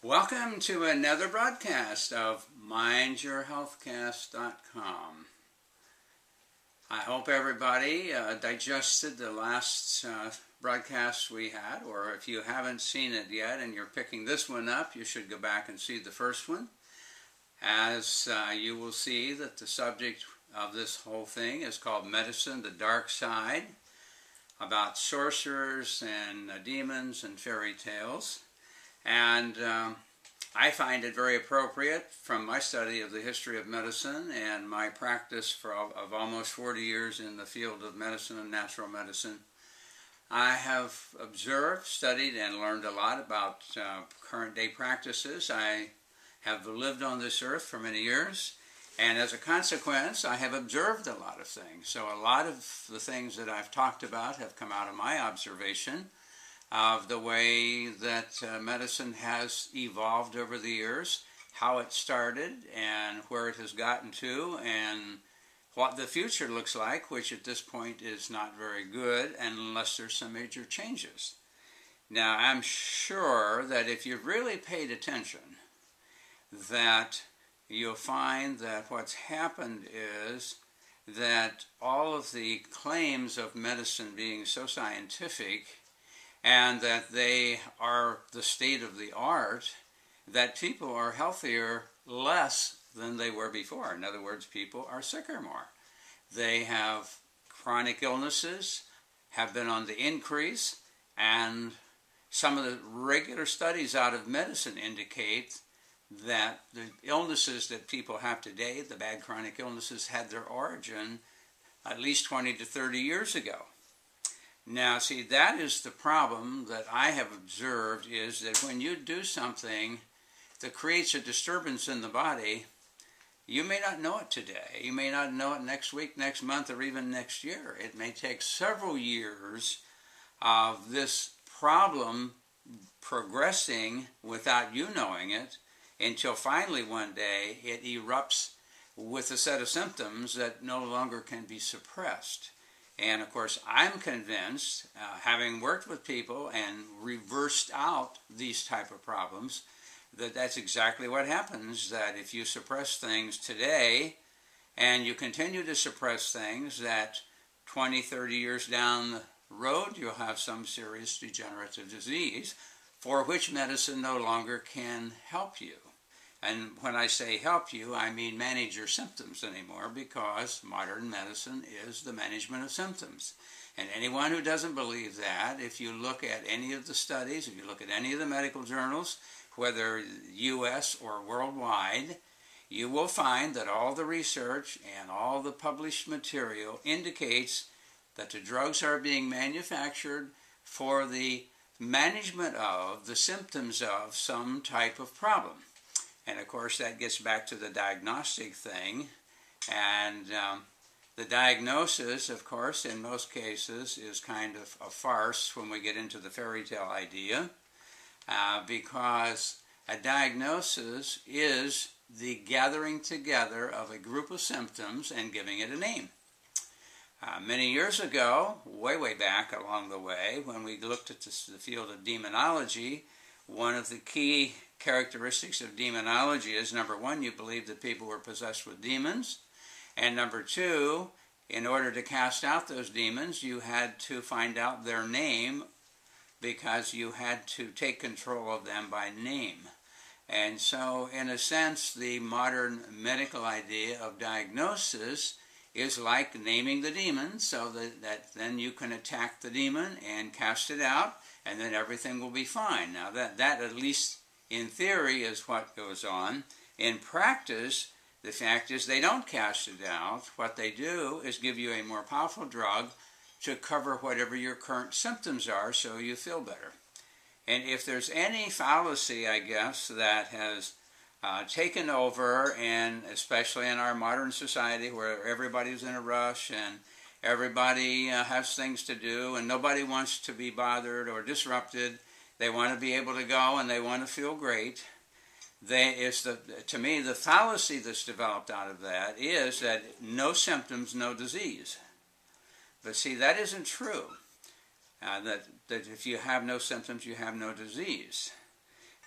Welcome to another broadcast of MindYourHealthcast.com. I hope everybody digested the last broadcast we had, or if you haven't seen it yet and you're picking this one up, you should go back and see the first one. As you will see that the subject of this whole thing is called Medicine, the Dark Side, about sorcerers and demons and fairy tales. And I find it very appropriate from my study of the history of medicine and my practice of almost 40 years in the field of medicine and natural medicine. I have observed, studied, and learned a lot about current day practices. I have lived on this earth for many years, and as a consequence, I have observed a lot of things. So a lot of the things that I've talked about have come out of my observation of the way that medicine has evolved over the years, how it started and where it has gotten to, and what the future looks like, which at this point is not very good unless there's some major changes. Now, I'm sure that if you've really paid attention, that you'll find that what's happened is that all of the claims of medicine being so scientific and that they are the state of the art, that people are healthier less than they were before. In other words, people are sicker more. They have chronic illnesses, have been on the increase, and some of the regular studies out of medicine indicate that the illnesses that people have today, the bad chronic illnesses, had their origin at least 20 to 30 years ago. Now, see, that is the problem that I have observed, is that when you do something that creates a disturbance in the body, you may not know it today. You may not know it next week, next month, or even next year. It may take several years of this problem progressing without you knowing it, until finally one day it erupts with a set of symptoms that no longer can be suppressed. And of course, I'm convinced, having worked with people and reversed out these type of problems, that that's exactly what happens, that if you suppress things today and you continue to suppress things, that 20, 30 years down the road, you'll have some serious degenerative disease for which medicine no longer can help you. And when I say help you, I mean manage your symptoms anymore, because modern medicine is the management of symptoms. And anyone who doesn't believe that, if you look at any of the studies, if you look at any of the medical journals, whether U.S. or worldwide, you will find that all the research and all the published material indicates that the drugs are being manufactured for the management of the symptoms of some type of problem. And of course, that gets back to the diagnostic thing. And the diagnosis, of course, in most cases is kind of a farce when we get into the fairy tale idea, because a diagnosis is the gathering together of a group of symptoms and giving it a name. Many years ago, way back along the way, when we looked at the field of demonology, one of the key characteristics of demonology is, number one, you believe that people were possessed with demons, and number two, in order to cast out those demons, you had to find out their name, because you had to take control of them by name. And so, in a sense, the modern medical idea of diagnosis is like naming the demon, so that then you can attack the demon and cast it out, and then everything will be fine. Now, that at least in theory is what goes on. In practice, the fact is they don't cast it out. What they do is give you a more powerful drug to cover whatever your current symptoms are, so you feel better. And if there's any fallacy, I guess, that has taken over, and especially in our modern society where everybody's in a rush and everybody has things to do and nobody wants to be bothered or disrupted, they want to be able to go and they want to feel great. To me, the fallacy that's developed out of that is that no symptoms, no disease. But see, that isn't true. That if you have no symptoms, you have no disease.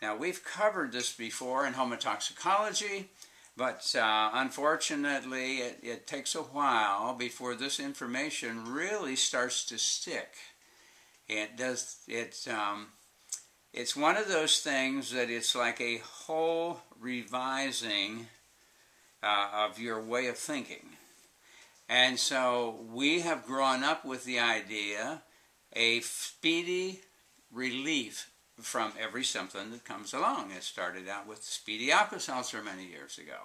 Now, we've covered this before in homotoxicology, but unfortunately, it takes a while before this information really starts to stick. It's one of those things that it's like a whole revising of your way of thinking. And so we have grown up with the idea a speedy relief from every symptom that comes along. It started out with speedy Alka-Seltzer many years ago.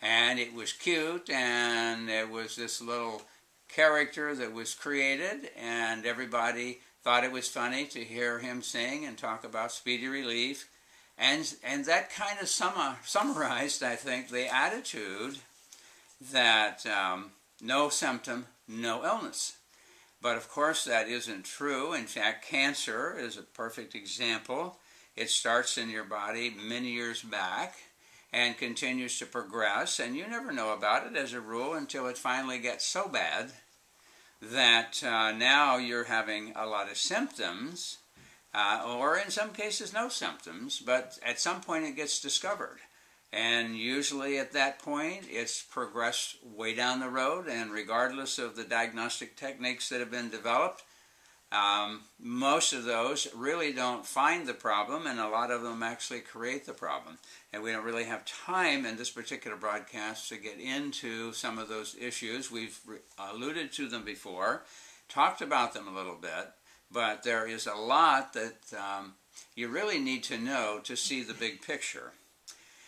And it was cute, and there was this little character that was created, and everybody thought it was funny to hear him sing and talk about speedy relief. And that kind of summarized, I think, the attitude that no symptom, no illness. But of course that isn't true. In fact, cancer is a perfect example. It starts in your body many years back and continues to progress, and you never know about it as a rule until it finally gets so bad that now you're having a lot of symptoms, or in some cases no symptoms, but at some point it gets discovered. And usually at that point, it's progressed way down the road, and regardless of the diagnostic techniques that have been developed, most of those really don't find the problem, and a lot of them actually create the problem. And we don't really have time in this particular broadcast to get into some of those issues. We've alluded to them before, talked about them a little bit, but there is a lot that you really need to know to see the big picture.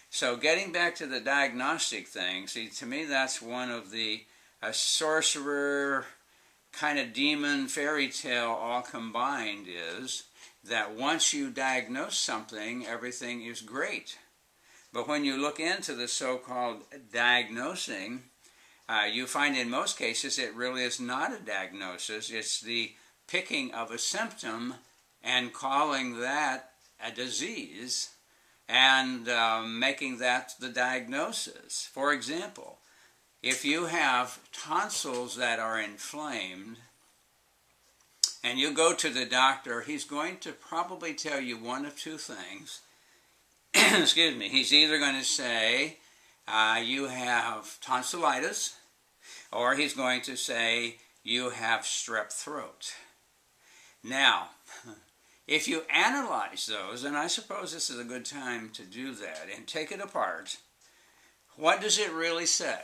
So getting back to the diagnostic thing, see, to me that's one of the sorcerer kind of demon fairy tale all combined, is that once you diagnose something, everything is great. But when you look into the so-called diagnosing, you find in most cases it really is not a diagnosis. It's the picking of a symptom and calling that a disease, and making that the diagnosis. For example, if you have tonsils that are inflamed and you go to the doctor, he's going to probably tell you one of two things. Excuse me. He's either going to say you have tonsillitis, or he's going to say you have strep throat. Now, if you analyze those, and I suppose this is a good time to do that, and take it apart, what does it really say?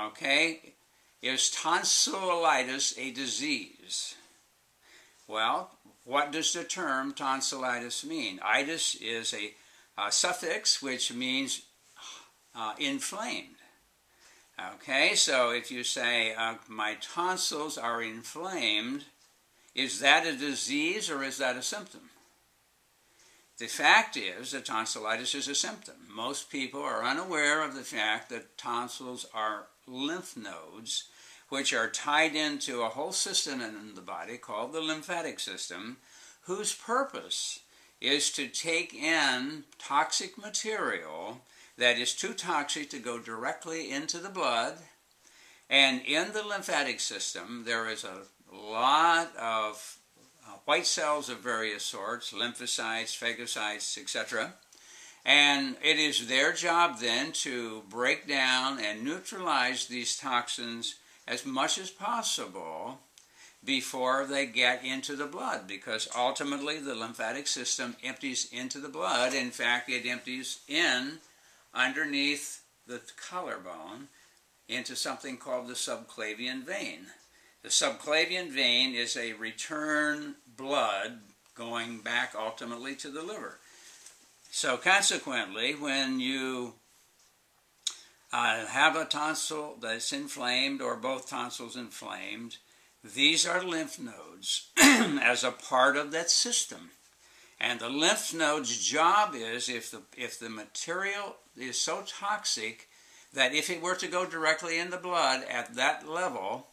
Okay, is tonsillitis a disease? Well, what does the term tonsillitis mean? Itis is a suffix which means inflamed. Okay, so if you say my tonsils are inflamed, is that a disease or is that a symptom? The fact is that tonsillitis is a symptom. Most people are unaware of the fact that tonsils are lymph nodes, which are tied into a whole system in the body called the lymphatic system, whose purpose is to take in toxic material that is too toxic to go directly into the blood. And in the lymphatic system, there is a lot of white cells of various sorts, lymphocytes, phagocytes, etc. And it is their job then to break down and neutralize these toxins as much as possible before they get into the blood, because ultimately the lymphatic system empties into the blood. In fact, it empties in underneath the collarbone into something called the subclavian vein. The subclavian vein is a return blood going back ultimately to the liver. So consequently, when you have a tonsil that's inflamed or both tonsils inflamed, these are lymph nodes as a part of that system. And the lymph node's job is, if the material is so toxic that if it were to go directly in the blood at that level,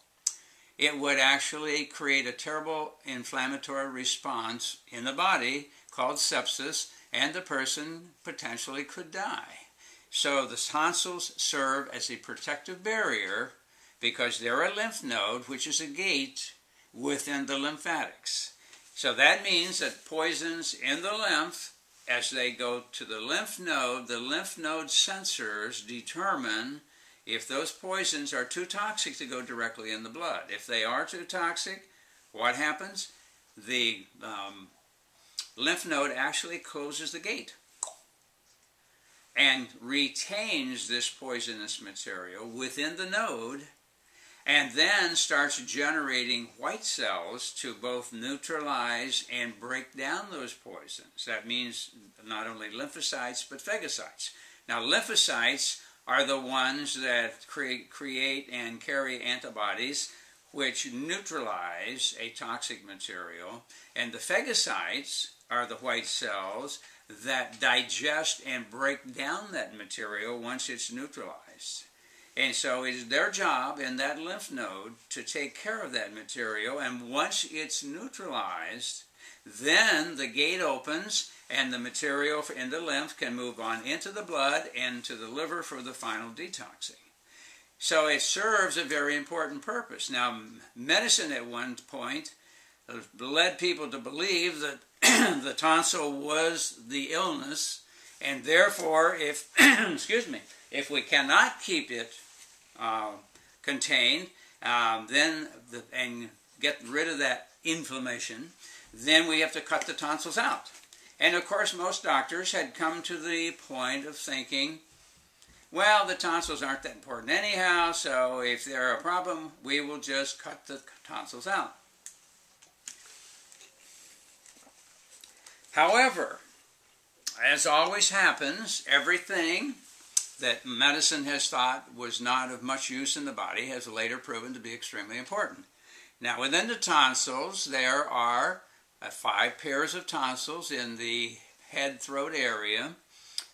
it would actually create a terrible inflammatory response in the body called sepsis, and the person potentially could die. So the tonsils serve as a protective barrier because they're a lymph node, which is a gate within the lymphatics. So that means that poisons in the lymph as they go to the lymph node sensors determine if those poisons are too toxic to go directly in the blood. If they are too toxic, what happens? The lymph node actually closes the gate and retains this poisonous material within the node, and then starts generating white cells to both neutralize and break down those poisons. That means not only lymphocytes, but phagocytes. Now, lymphocytes are the ones that create and carry antibodies which neutralize a toxic material, and the phagocytes are the white cells that digest and break down that material once it's neutralized. And so it's their job in that lymph node to take care of that material, and once it's neutralized, then the gate opens and the material in the lymph can move on into the blood and to the liver for the final detoxing. So it serves a very important purpose. Now, medicine at one point led people to believe that the tonsil was the illness, and therefore if if we cannot keep it contained, and get rid of that inflammation, then we have to cut the tonsils out. And of course, most doctors had come to the point of thinking, well, the tonsils aren't that important anyhow, so if they're a problem, we will just cut the tonsils out. However, as always happens, everything that medicine has thought was not of much use in the body has later proven to be extremely important. Now, within the tonsils, there are 5 pairs of tonsils in the head-throat area.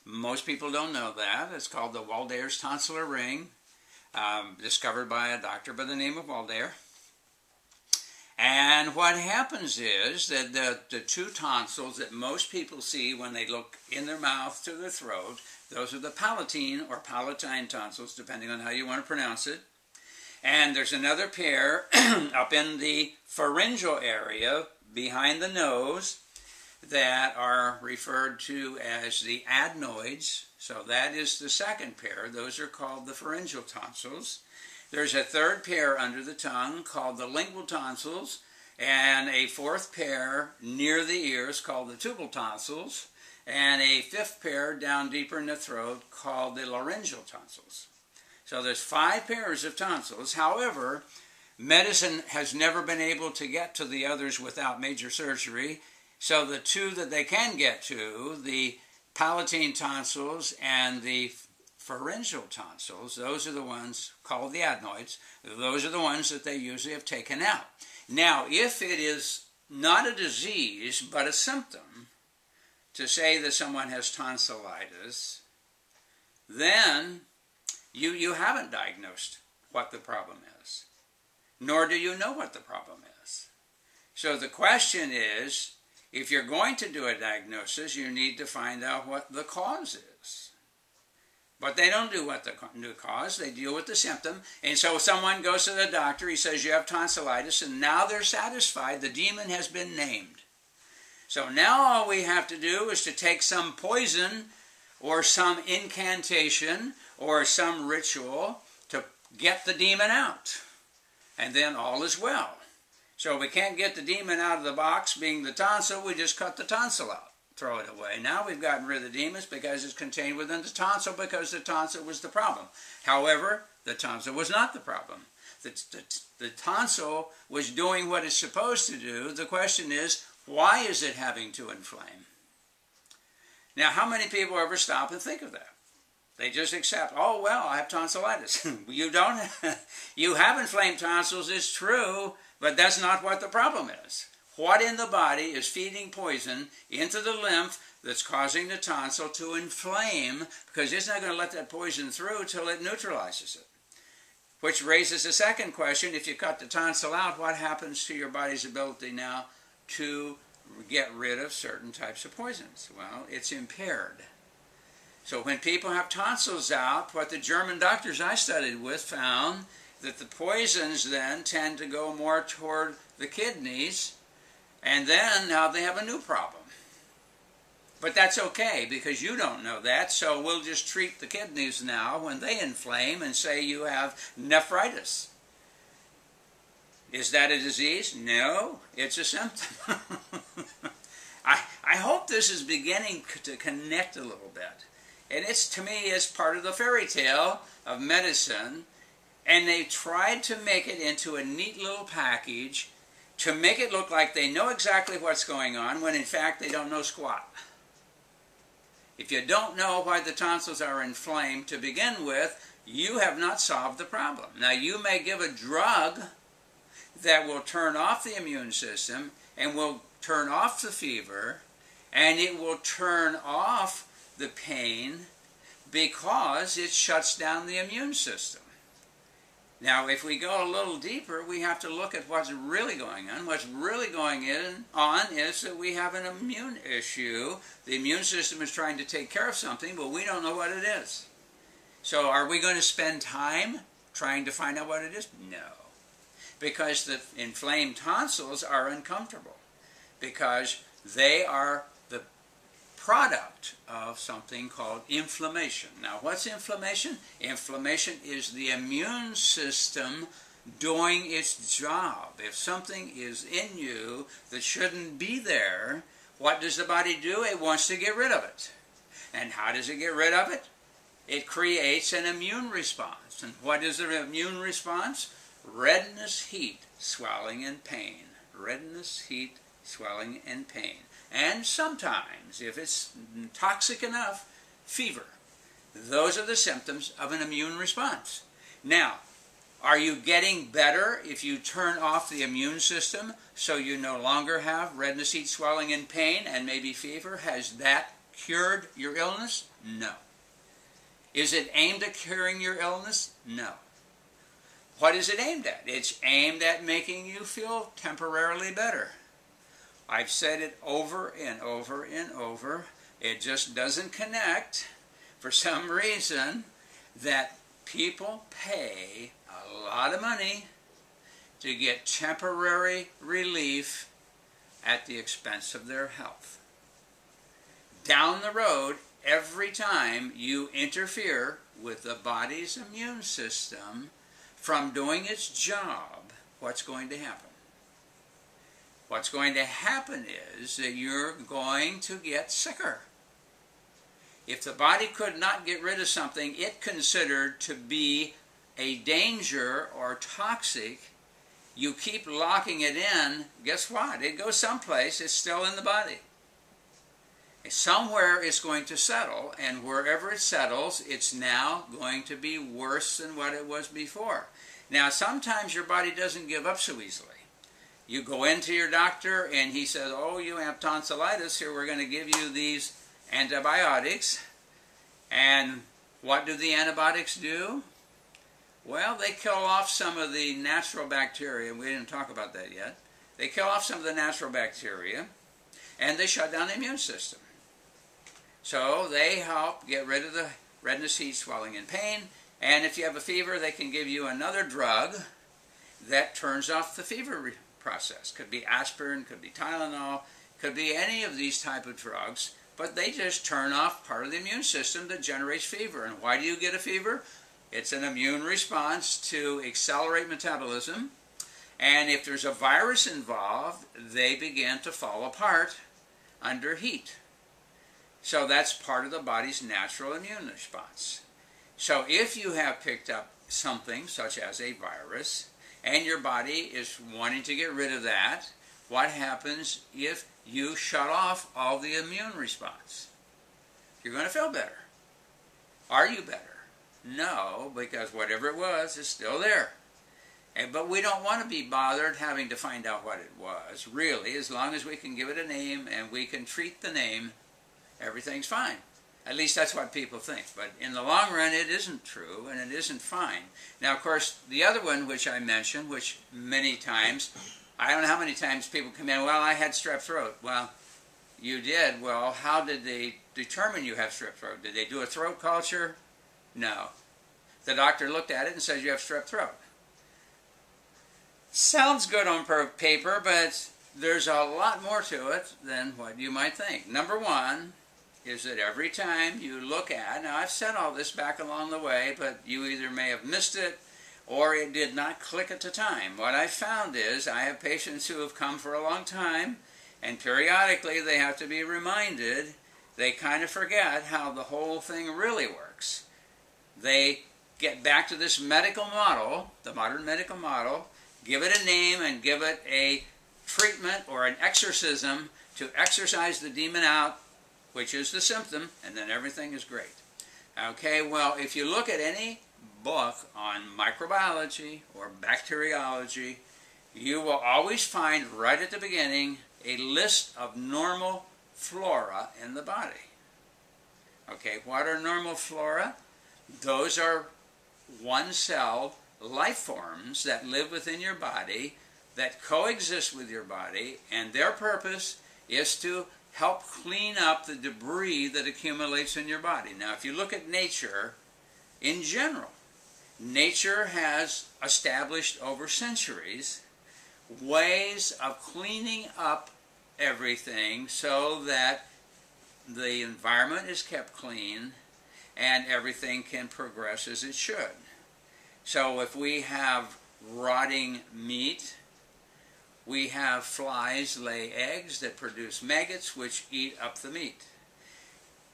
Most people don't know that. It's called the Waldeyer's tonsillar ring, discovered by a doctor by the name of Waldeyer. And what happens is that the 2 tonsils that most people see when they look in their mouth to their throat, those are the palatine or palatine tonsils, depending on how you want to pronounce it. And there's another pair up in the pharyngeal area behind the nose that are referred to as the adenoids. So that is the second pair. Those are called the pharyngeal tonsils. There's a third pair under the tongue called the lingual tonsils, and a 4th pair near the ears called the tubal tonsils, and a 5th pair down deeper in the throat called the laryngeal tonsils. So there's 5 pairs of tonsils. However, medicine has never been able to get to the others without major surgery. So the 2 that they can get to, the palatine tonsils and the pharyngeal tonsils, those are the ones called the adenoids. Those are the ones that they usually have taken out. Now, if it is not a disease but a symptom, to say that someone has tonsillitis, then you haven't diagnosed what the problem is, nor do you know what the problem is. So the question is, if you're going to do a diagnosis, you need to find out what the cause is. But they don't do what the cause, they deal with the symptom. And so someone goes to the doctor, he says you have tonsillitis, and now they're satisfied, the demon has been named. So now all we have to do is to take some poison or some incantation or some ritual to get the demon out. And then all is well. So we can't get the demon out of the box, being the tonsil, we just cut the tonsil out. Throw it away. Now we've gotten rid of the demons because it's contained within the tonsil, because the tonsil was the problem. However, the tonsil was not the problem. The tonsil was doing what it's supposed to do. The question is, why is it having to inflame? Now, how many people ever stop and think of that? They just accept, oh, well, I have tonsillitis. You don't. You have inflamed tonsils, it's true, but that's not what the problem is. What in the body is feeding poison into the lymph that's causing the tonsil to inflame, because it's not going to let that poison through till it neutralizes it? Which raises a second question. If you cut the tonsil out, what happens to your body's ability now to get rid of certain types of poisons? Well, it's impaired. So when people have tonsils out, what the German doctors I studied with found that the poisons then tend to go more toward the kidneys, and then now they have a new problem. But that's okay, because you don't know that, so we'll just treat the kidneys now when they inflame and say you have nephritis. Is that a disease? No, it's a symptom. I hope this is beginning to connect a little bit. And it's, to me, is part of the fairy tale of medicine, and they tried to make it into a neat little package to make it look like they know exactly what's going on, when in fact they don't know squat. If you don't know why the tonsils are inflamed to begin with, you have not solved the problem. Now, you may give a drug that will turn off the immune system and will turn off the fever, and it will turn off the pain because it shuts down the immune system. Now, if we go a little deeper, we have to look at what's really going on. What's really going on is that we have an immune issue. The immune system is trying to take care of something, but we don't know what it is. So are we going to spend time trying to find out what it is? No. Because the inflamed tonsils are uncomfortable. Because they are the product of something called inflammation. Now, what's inflammation? Inflammation is the immune system doing its job. If something is in you that shouldn't be there, what does the body do? It wants to get rid of it. And how does it get rid of it? It creates an immune response. And what is the immune response? Redness, heat, swelling, and pain. Redness, heat, swelling, and pain. And sometimes, if it's toxic enough, fever. Those are the symptoms of an immune response. Now, are you getting better if you turn off the immune system so you no longer have redness, heat, swelling, and pain, and maybe fever? Has that cured your illness? No. Is it aimed at curing your illness? No. What is it aimed at? It's aimed at making you feel temporarily better. I've said it over and over and over. It just doesn't connect for some reason that people pay a lot of money to get temporary relief at the expense of their health. Down the road, every time you interfere with the body's immune system from doing its job, what's going to happen? What's going to happen is that you're going to get sicker. If the body could not get rid of something it considered to be a danger or toxic, you keep locking it in, guess what? It goes someplace, it's still in the body. Somewhere it's going to settle, and wherever it settles, it's now going to be worse than what it was before. Now, sometimes your body doesn't give up so easily. You go into your doctor and he says, oh, you have tonsillitis, here we're going to give you these antibiotics. And what do the antibiotics do? Well, they kill off some of the natural bacteria. We didn't talk about that yet. They kill off some of the natural bacteria, and they shut down the immune system. So they help get rid of the redness, heat, swelling, and pain. And if you have a fever, they can give you another drug that turns off the fever process. Could be aspirin, could be Tylenol, could be any of these type of drugs, but they just turn off part of the immune system that generates fever. And why do you get a fever? It's an immune response to accelerate metabolism, and if there's a virus involved, they begin to fall apart under heat. So that's part of the body's natural immune response. So if you have picked up something such as a virus, and your body is wanting to get rid of that, what happens if you shut off all the immune response? You're going to feel better. Are you better? No, because whatever it was is still there. But we don't want to be bothered having to find out what it was. Really, as long as we can give it a name and we can treat the name, everything's fine. At least that's what people think. But in the long run, it isn't true, and it isn't fine. Now, of course, the other one which I mentioned, which many times, I don't know how many times people come in, well, I had strep throat. Well, you did. Well, how did they determine you have strep throat? Did they do a throat culture? No. The doctor looked at it and says you have strep throat. Sounds good on paper, but there's a lot more to it than what you might think. Number one, is that every time you look at, now I've said all this back along the way, but you either may have missed it or it did not click at the time. What I found is I have patients who have come for a long time, and periodically they have to be reminded. They kind of forget how the whole thing really works. They get back to this medical model, the modern medical model, give it a name and give it a treatment or an exorcism to exorcise the demon out, which is the symptom, and then everything is great. Okay, well, if you look at any book on microbiology or bacteriology, you will always find right at the beginning a list of normal flora in the body. Okay, what are normal flora? Those are one-celled life forms that live within your body, that coexist with your body, and their purpose is to help clean up the debris that accumulates in your body. Now, if you look at nature, in general, nature has established over centuries ways of cleaning up everything so that the environment is kept clean and everything can progress as it should. So if we have rotting meat, we have flies lay eggs that produce maggots which eat up the meat.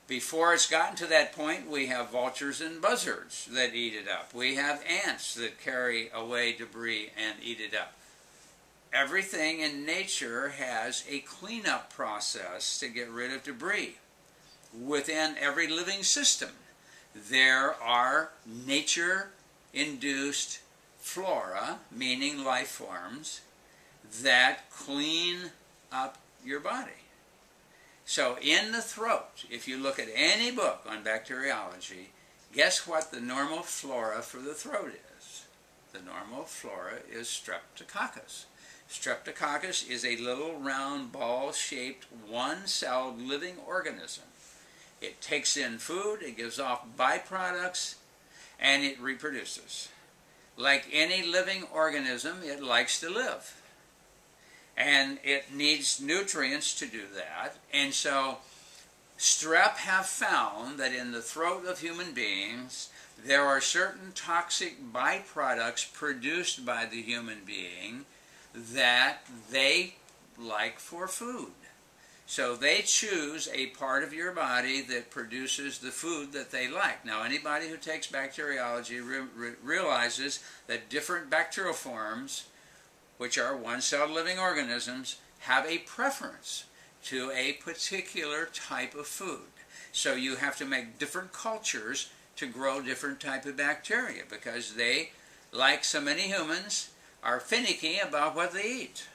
Before it's gotten to that point, we have vultures and buzzards that eat it up. We have ants that carry away debris and eat it up. Everything in nature has a cleanup process to get rid of debris. Within every living system, there are nature-induced flora, meaning life forms, that clean up your body. So in the throat, if you look at any book on bacteriology, guess what the normal flora for the throat is? The normal flora is Streptococcus. Streptococcus is a little round ball-shaped one-celled living organism. It takes in food, it gives off byproducts, and it reproduces. Like any living organism, it likes to live. And it needs nutrients to do that. And so strep have found that in the throat of human beings, there are certain toxic byproducts produced by the human being that they like for food. So they choose a part of your body that produces the food that they like. Now, anybody who takes bacteriology realizes that different bacterial forms, which are one-celled living organisms, have a preference to a particular type of food. So you have to make different cultures to grow different type of bacteria because they, like so many humans, are finicky about what they eat.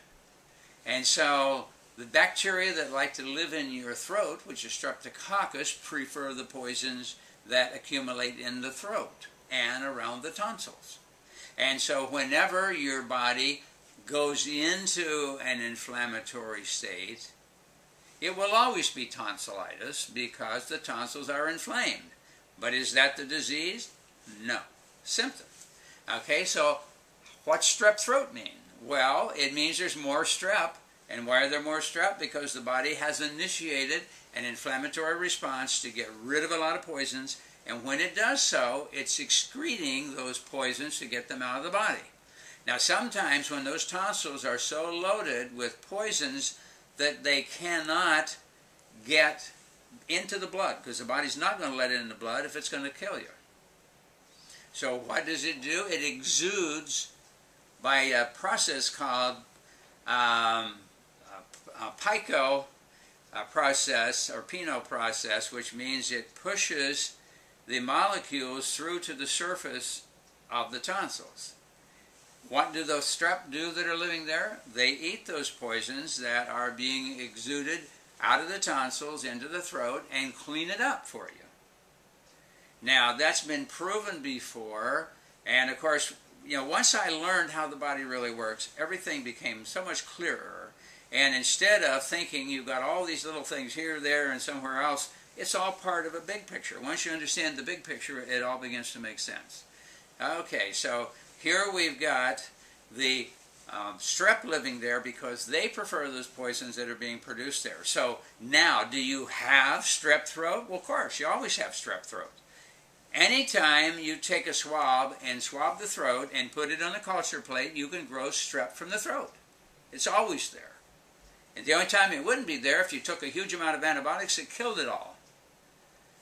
And so the bacteria that like to live in your throat, which is Streptococcus, prefer the poisons that accumulate in the throat and around the tonsils. And so whenever your body goes into an inflammatory state, it will always be tonsillitis because the tonsils are inflamed. But is that the disease? No. Symptom. Okay, so what's strep throat mean? Well, it means there's more strep. And why are there more strep? Because the body has initiated an inflammatory response to get rid of a lot of poisons, and when it does so, it's excreting those poisons to get them out of the body. Now, sometimes when those tonsils are so loaded with poisons that they cannot get into the blood, because the body's not going to let it in the blood if it's going to kill you. So what does it do? It exudes by a process called pico process, or Pinot process, which means it pushes the molecules through to the surface of the tonsils. What do those strep do that are living there? They eat those poisons that are being exuded out of the tonsils into the throat and clean it up for you. Now, that's been proven before, and of course, you know, once I learned how the body really works, everything became so much clearer. And instead of thinking you've got all these little things here, there, and somewhere else, it's all part of a big picture. Once you understand the big picture, it all begins to make sense. Okay, so here we've got the strep living there because they prefer those poisons that are being produced there. So now, do you have strep throat? Well, of course, you always have strep throat. Anytime you take a swab and swab the throat and put it on a culture plate, you can grow strep from the throat. It's always there. And the only time it wouldn't be there if you took a huge amount of antibiotics that killed it all.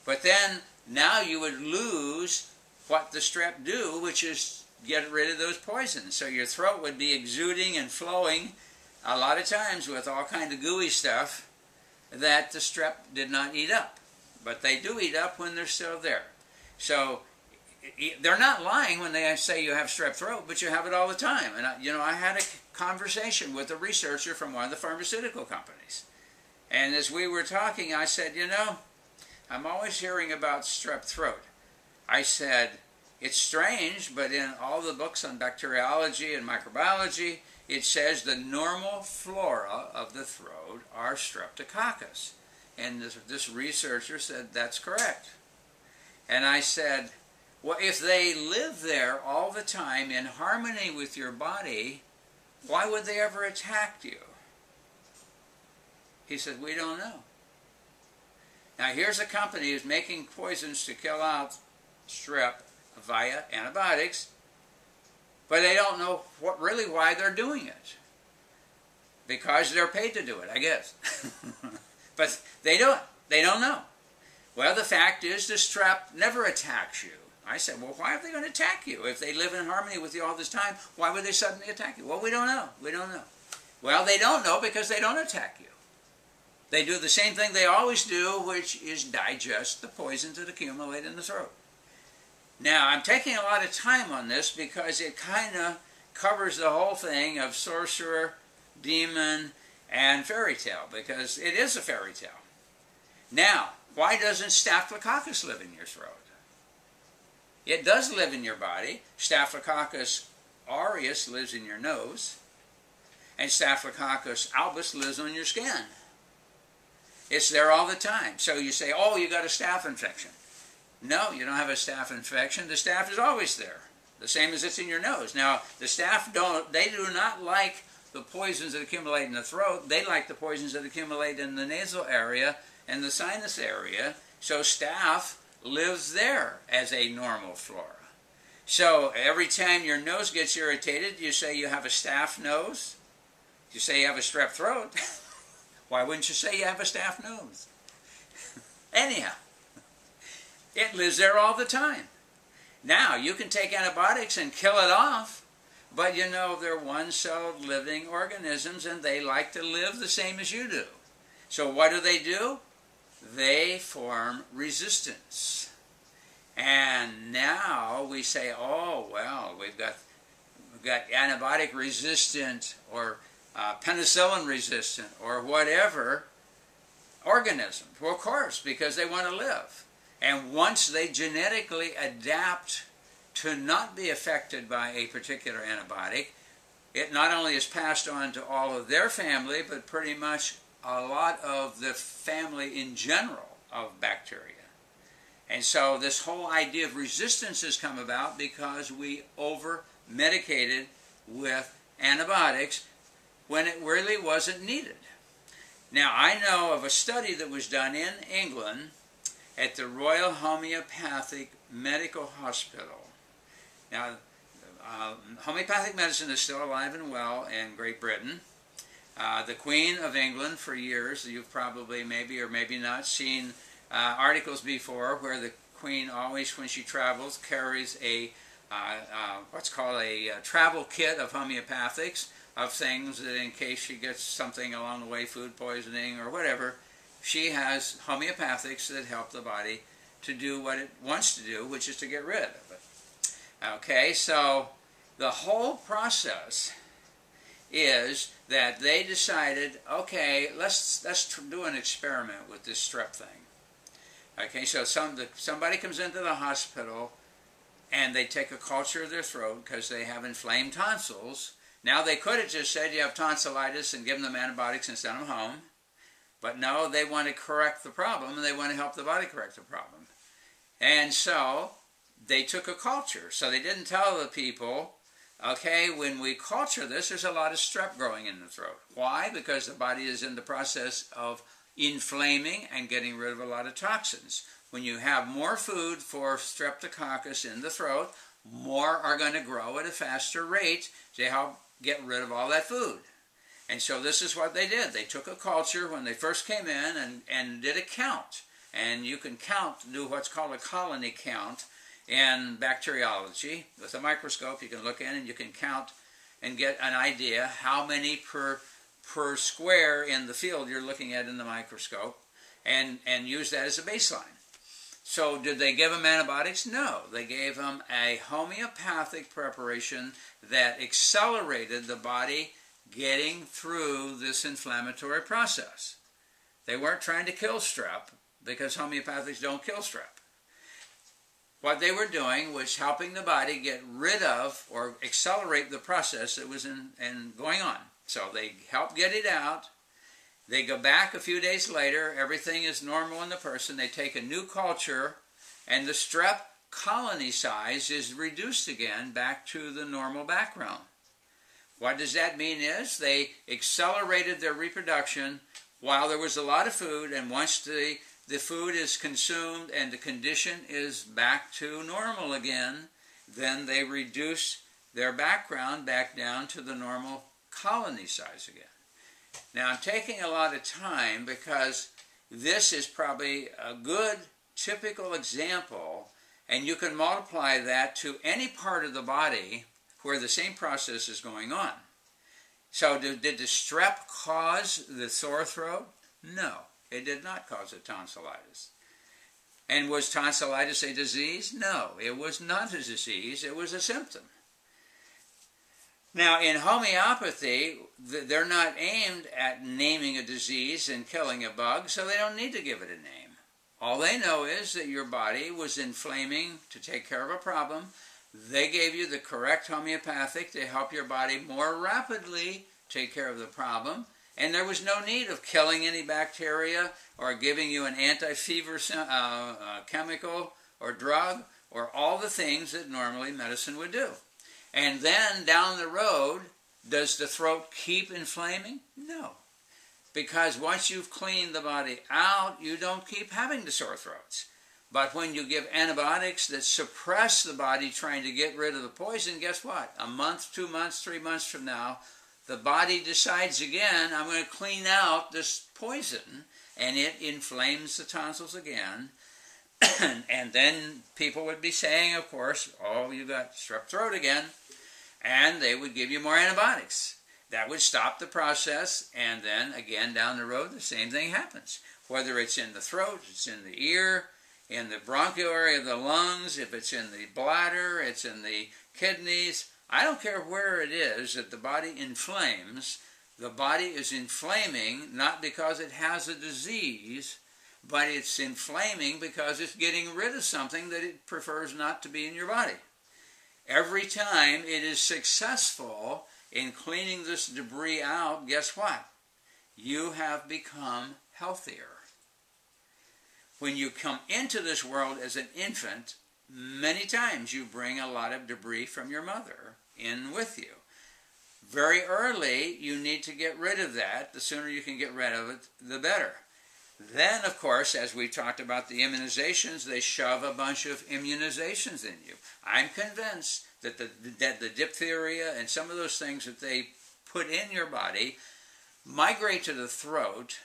But then, now you would lose what the strep do, which is get rid of those poisons. So your throat would be exuding and flowing a lot of times with all kind of gooey stuff that the strep did not eat up. But they do eat up when they're still there. So they're not lying when they say you have strep throat, but you have it all the time. And I had a conversation with a researcher from one of the pharmaceutical companies. And as we were talking, I said, I'm always hearing about strep throat. I said, it's strange, but in all the books on bacteriology and microbiology, it says the normal flora of the throat are streptococcus. And this researcher said, that's correct. And I said, well, if they live there all the time in harmony with your body, why would they ever attack you? He said, we don't know. Now here's a company who's making poisons to kill out strep via antibiotics, but they don't know really why they're doing it. Because they're paid to do it, I guess. But they do it. They don't know. Well, the fact is the strep never attacks you. I said, well, why are they going to attack you? If they live in harmony with you all this time, why would they suddenly attack you? Well, we don't know. We don't know. Well, they don't know because they don't attack you. They do the same thing they always do, which is digest the poisons that accumulate in the throat. Now, I'm taking a lot of time on this because it kind of covers the whole thing of sorcerer, demon, and fairy tale, because it is a fairy tale. Now, why doesn't Staphylococcus live in your throat? It does live in your body. Staphylococcus aureus lives in your nose, and Staphylococcus albus lives on your skin. It's there all the time. So you say, oh, you got a staph infection. No, you don't have a staph infection. The staph is always there, the same as it's in your nose. Now, the staph they do not like the poisons that accumulate in the throat. They like the poisons that accumulate in the nasal area and the sinus area. So staph lives there as a normal flora. So every time your nose gets irritated, you say you have a staph nose. You say you have a strep throat. Why wouldn't you say you have a staph nose? Anyhow, it lives there all the time. Now, you can take antibiotics and kill it off, but they're one-celled living organisms and they like to live the same as you do. So what do? They form resistance. And now we say, oh, well, we've got antibiotic resistant or penicillin resistant or whatever organisms. Well, of course, because they want to live. And once they genetically adapt to not be affected by a particular antibiotic, it not only is passed on to all of their family, but pretty much a lot of the family in general of bacteria. And so this whole idea of resistance has come about because we over-medicated with antibiotics when it really wasn't needed. Now, I know of a study that was done in England at the Royal Homeopathic Medical Hospital. Now, homeopathic medicine is still alive and well in Great Britain. The Queen of England, for years, you've probably maybe or maybe not seen articles before where the Queen always, when she travels, carries a what's called a travel kit of homeopathics, of things that in case she gets something along the way, food poisoning or whatever, she has homeopathics that help the body to do what it wants to do, which is to get rid of it. Okay, so the whole process is that they decided, okay, let's do an experiment with this strep thing. Okay, so somebody comes into the hospital and they take a culture of their throat because they have inflamed tonsils. Now, they could have just said you have tonsillitis and given them antibiotics and sent them home. But no, they want to correct the problem and they want to help the body correct the problem. And so they took a culture. So they didn't tell the people Okay, when we culture this, there's a lot of strep growing in the throat. Why? Because the body is in the process of inflaming and getting rid of a lot of toxins. When you have more food for streptococcus in the throat, more are going to grow at a faster rate to help get rid of all that food. And so this is what they did. They took a culture when they first came in and did a count. And you can count, do what's called a colony count in bacteriology. With a microscope, you can look in and you can count and get an idea how many per square in the field you're looking at in the microscope, and use that as a baseline. So did they give them antibiotics? No. They gave them a homeopathic preparation that accelerated the body getting through this inflammatory process. They weren't trying to kill strep, because homeopathics don't kill strep. What they were doing was helping the body get rid of or accelerate the process that was going on. So they help get it out. They go back a few days later. Everything is normal in the person. They take a new culture, and the strep colony size is reduced again back to the normal background. What does that mean is they accelerated their reproduction while there was a lot of food, and once the food is consumed and the condition is back to normal again, then they reduce their background back down to the normal colony size again. Now I'm taking a lot of time because this is probably a good typical example, and you can multiply that to any part of the body where the same process is going on. So did the strep cause the sore throat? No, it did not cause the tonsillitis. And was tonsillitis a disease? No, it was not a disease, it was a symptom. Now, in homeopathy, they're not aimed at naming a disease and killing a bug, so they don't need to give it a name. All they know is that your body was inflaming to take care of a problem. They gave you the correct homeopathic to help your body more rapidly take care of the problem, and there was no need of killing any bacteria or giving you an anti-fever chemical or drug or all the things that normally medicine would do. And then down the road, does the throat keep inflaming? No. Because once you've cleaned the body out, you don't keep having the sore throats. But when you give antibiotics that suppress the body trying to get rid of the poison, guess what? A month, 2 months, 3 months from now, the body decides again, I'm going to clean out this poison, and it inflames the tonsils again. And then people would be saying, of course, oh, you got strep throat again, and they would give you more antibiotics. That would stop the process, and then again down the road the same thing happens. Whether it's in the throat, it's in the ear, in the bronchial area of the lungs, if it's in the bladder, it's in the kidneys. I don't care where it is that the body inflames. The body is inflaming not because it has a disease, but it's inflaming because it's getting rid of something that it prefers not to be in your body. Every time it is successful in cleaning this debris out, guess what? You have become healthier. When you come into this world as an infant, many times you bring a lot of debris from your mother in with you. Very early, you need to get rid of that. The sooner you can get rid of it, the better. Then, of course, as we talked about the immunizations, they shove a bunch of immunizations in you. I'm convinced that the diphtheria and some of those things that they put in your body migrate to the throat,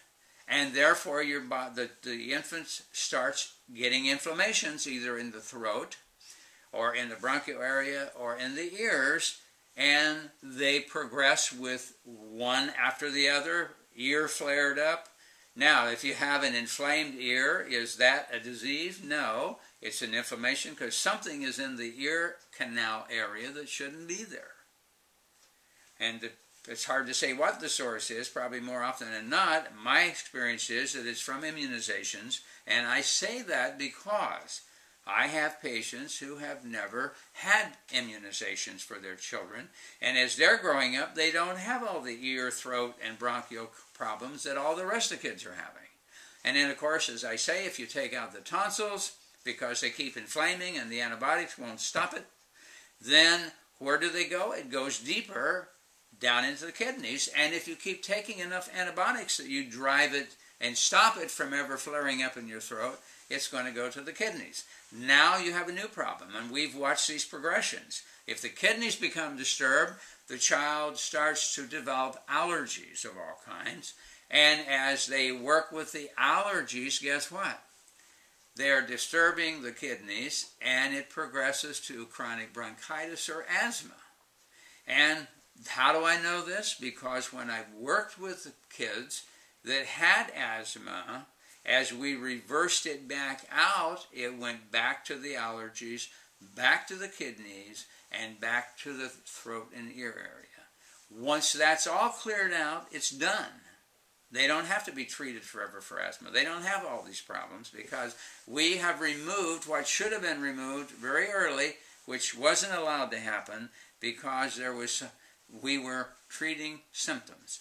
and therefore the infant starts getting inflammations either in the throat or in the bronchial area or in the ears, and they progress with one after the other, ear flared up. Now, if you have an inflamed ear, is that a disease? No, it's an inflammation because something is in the ear canal area that shouldn't be there. And it's hard to say what the source is, probably more often than not. My experience is that it's from immunizations, and I say that because I have patients who have never had immunizations for their children, and as they're growing up, they don't have all the ear, throat, and bronchial problems that all the rest of the kids are having. And then, of course, as I say, if you take out the tonsils, because they keep inflaming and the antibiotics won't stop it, then Where do they go? It goes deeper down into the kidneys, and if you keep taking enough antibiotics that you drive it and stop it from ever flaring up in your throat, it's going to go to the kidneys. Now you have a new problem, and we've watched these progressions. If the kidneys become disturbed, the child starts to develop allergies of all kinds, and as they work with the allergies, guess what? They're disturbing the kidneys, and it progresses to chronic bronchitis or asthma. And how do I know this? Because when I've worked with kids that had asthma, as we reversed it back out, it went back to the allergies, back to the kidneys, and back to the throat and ear area. Once that's all cleared out, it's done. They don't have to be treated forever for asthma. They don't have all these problems because we have removed what should have been removed very early, which wasn't allowed to happen because we were treating symptoms.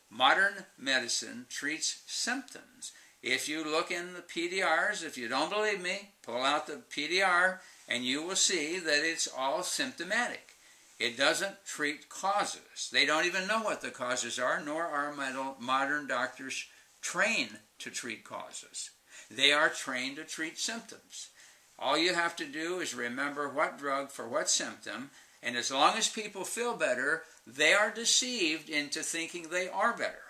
Modern medicine treats symptoms. If you look in the PDRs, if you don't believe me, pull out the PDR and you will see that it's all symptomatic. It doesn't treat causes. They don't even know what the causes are, nor are modern doctors trained to treat causes. They are trained to treat symptoms. All you have to do is remember what drug for what symptom, and as long as people feel better, they are deceived into thinking they are better.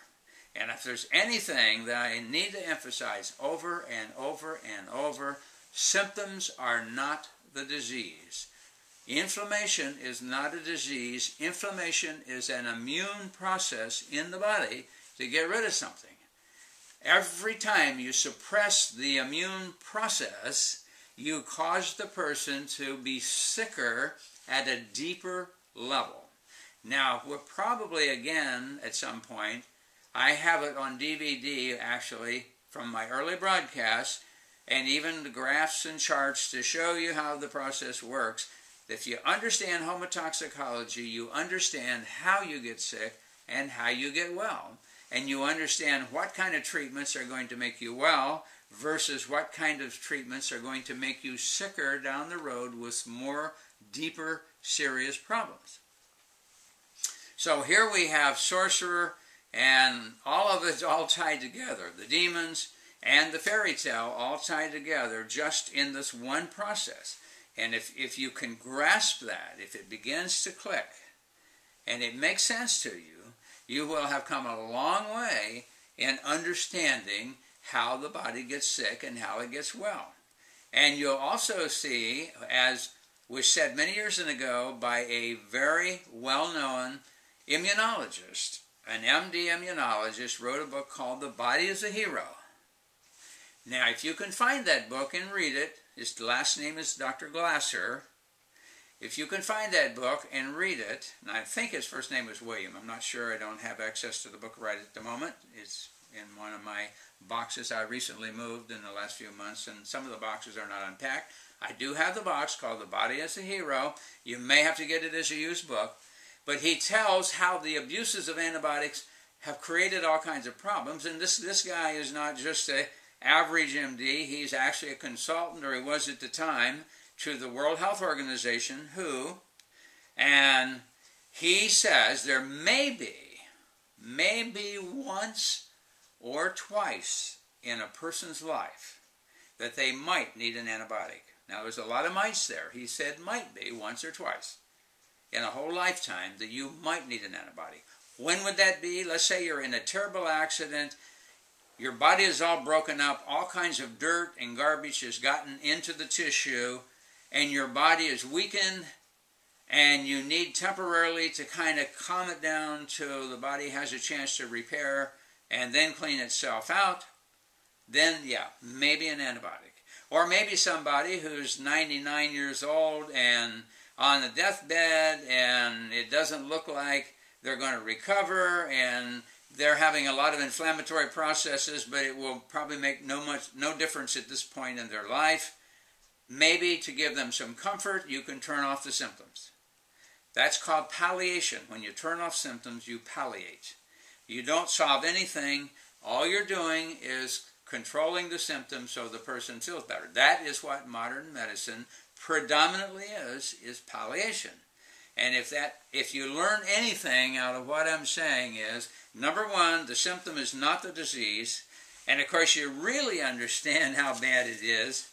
And if there's anything that I need to emphasize over and over and over, symptoms are not the disease. Inflammation is not a disease. Inflammation is an immune process in the body to get rid of something. Every time you suppress the immune process, you cause the person to be sicker at a deeper level. Now, we're probably, again, at some point, I have it on DVD, actually, from my early broadcasts, and even the graphs and charts to show you how the process works. If you understand homotoxicology, you understand how you get sick and how you get well. And you understand what kind of treatments are going to make you well versus what kind of treatments are going to make you sicker down the road with more deeper, serious problems. So here we have sorcerer, and all of it's all tied together. The demons and the fairy tale all tied together just in this one process. And if you can grasp that, if it begins to click, and it makes sense to you, you will have come a long way in understanding how the body gets sick and how it gets well. And you'll also see, as was said many years ago by a very well-known immunologist, an MD immunologist, wrote a book called The Body is a Hero. Now, if you can find that book and read it, his last name is Dr. Glasser. If you can find that book and read it, and I think his first name was William. I'm not sure. I don't have access to the book right at the moment. It's in one of my boxes I recently moved in the last few months, and some of the boxes are not unpacked. I do have the box called The Body as a Hero. You may have to get it as a used book. But he tells how the abuses of antibiotics have created all kinds of problems. And this guy is not just an average MD. He's actually a consultant, or he was at the time, to the World Health Organization, and he says there may be once or twice in a person's life that they might need an antibiotic. Now, there's a lot of mites there. He said might be once or twice in a whole lifetime that you might need an antibiotic. When would that be? Let's say you're in a terrible accident, your body is all broken up, all kinds of dirt and garbage has gotten into the tissue, and your body is weakened, and you need temporarily to kind of calm it down till the body has a chance to repair and then clean itself out, then yeah, maybe an antibiotic. Or maybe somebody who's 99 years old and on the deathbed, and it doesn't look like they're going to recover, and they're having a lot of inflammatory processes, but it will probably make no difference at this point in their life. Maybe to give them some comfort, you can turn off the symptoms. That's called palliation. When you turn off symptoms, you palliate. You don't solve anything. All you're doing is controlling the symptoms so the person feels better. That is what modern medicine predominantly is palliation. And if you learn anything out of what I'm saying is, number one, the symptom is not the disease. And of course, you really understand how bad it is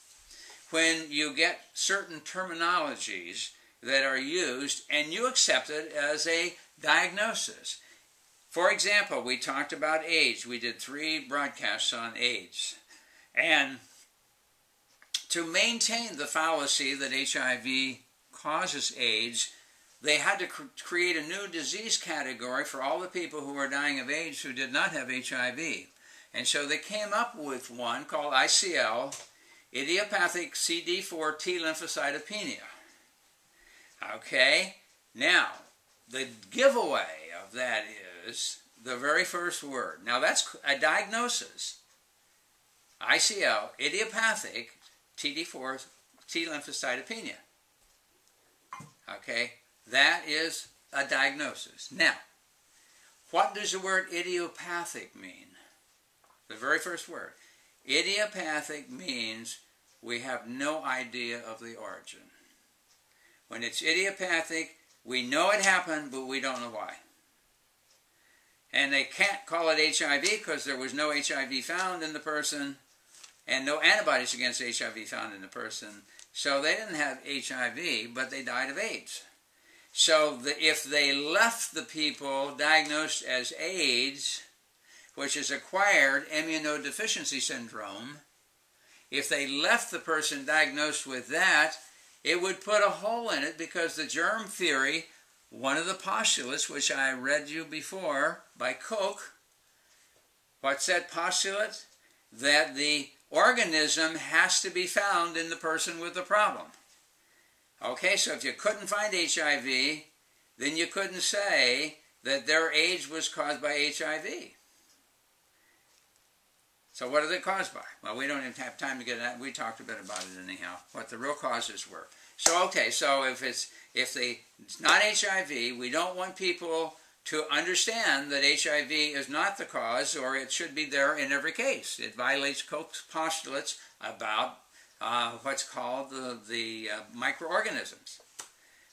when you get certain terminologies that are used and you accept it as a diagnosis. For example, we talked about AIDS. We did 3 broadcasts on AIDS. And to maintain the fallacy that HIV causes AIDS, they had to create a new disease category for all the people who were dying of AIDS who did not have HIV. And so they came up with one called ICL, idiopathic CD4 T lymphocytopenia. Okay, now the giveaway of that is the very first word. Now that's a diagnosis. ICL, idiopathic CD4 T lymphocytopenia. Okay, that is a diagnosis. Now, what does the word idiopathic mean? The very first word. Idiopathic means we have no idea of the origin. When it's idiopathic, we know it happened, but we don't know why. And they can't call it HIV because there was no HIV found in the person and no antibodies against HIV found in the person. So they didn't have HIV, but they died of AIDS. So if they left the people diagnosed as AIDS, which is acquired immunodeficiency syndrome, if they left the person diagnosed with that, it would put a hole in it because the germ theory, one of the postulates, which I read you before by Koch, what's that postulate? That the organism has to be found in the person with the problem. Okay, so if you couldn't find HIV, then you couldn't say that their AIDS was caused by HIV. So what are they caused by? Well, we don't even have time to get into that. We talked a bit about it anyhow, what the real causes were. So, okay, so if it's not HIV, we don't want people to understand that HIV is not the cause, or it should be there in every case. It violates Koch's postulates about what's called the microorganisms.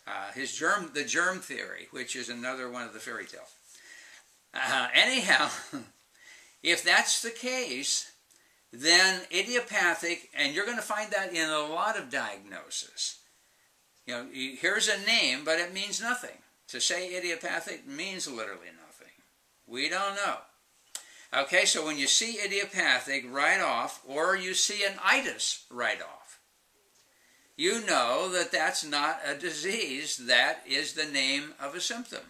The germ theory, which is another one of the fairy tales. Anyhow, if that's the case, then idiopathic, and you're going to find that in a lot of diagnoses. You know, here's a name, but it means nothing. To say idiopathic means literally nothing. We don't know. Okay, so when you see idiopathic right off, or you see an itis right off, you know that that's not a disease. That is the name of a symptom.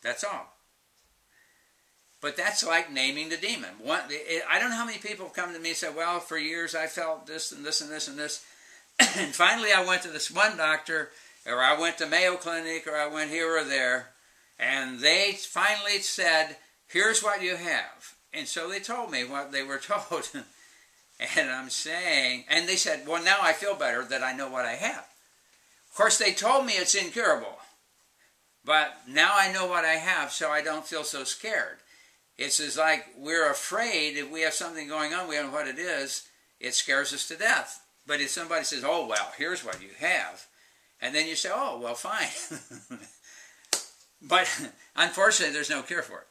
That's all. But that's like naming the demon. I don't know how many people have come to me and said, well, for years I felt this and this and this and this. And finally I went to this one doctor, or I went to Mayo Clinic, or I went here or there, and they finally said, here's what you have. And so they told me what they were told. And I'm saying, and they said, well, now I feel better that I know what I have. Of course, they told me it's incurable. But now I know what I have, so I don't feel so scared. It's as like we're afraid if we have something going on, we don't know what it is, it scares us to death. But if somebody says, oh, well, here's what you have, and then you say, oh, well, fine. But unfortunately, there's no cure for it.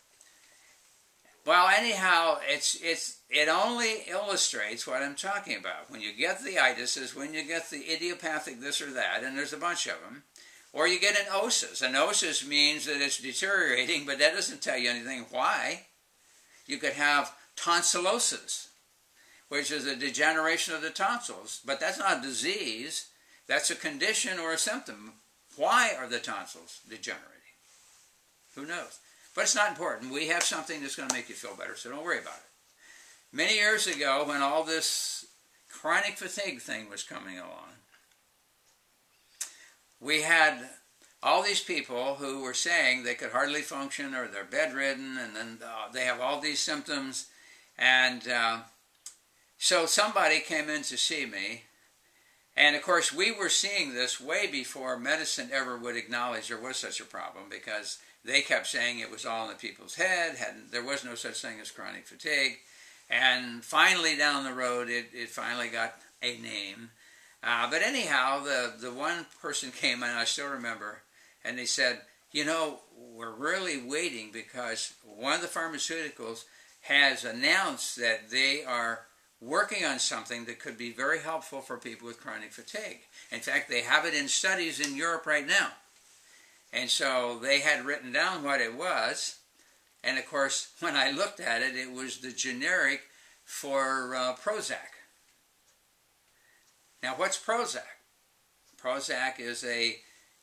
Well, anyhow, it only illustrates what I'm talking about. When you get the itis is when you get the idiopathic this or that, and there's a bunch of them. Or you get an osis. An osis means that it's deteriorating, but that doesn't tell you anything why. You could have tonsillosis, which is a degeneration of the tonsils. But that's not a disease. That's a condition or a symptom. Why are the tonsils degenerating? Who knows? But it's not important. We have something that's going to make you feel better, so don't worry about it. Many years ago, when all this chronic fatigue thing was coming along, we had all these people who were saying they could hardly function, or they're bedridden, and then they have all these symptoms. And so somebody came in to see me. And of course, we were seeing this way before medicine ever would acknowledge there was such a problem, because they kept saying it was all in the people's head, there was no such thing as chronic fatigue. And finally down the road, it finally got a name. But anyhow, the one person came in, I still remember, and they said, you know, we're really waiting because one of the pharmaceuticals has announced that they are working on something that could be very helpful for people with chronic fatigue. In fact, they have it in studies in Europe right now. And so they had written down what it was, and of course, when I looked at it, it was the generic for Prozac. Now, what's Prozac? Prozac is a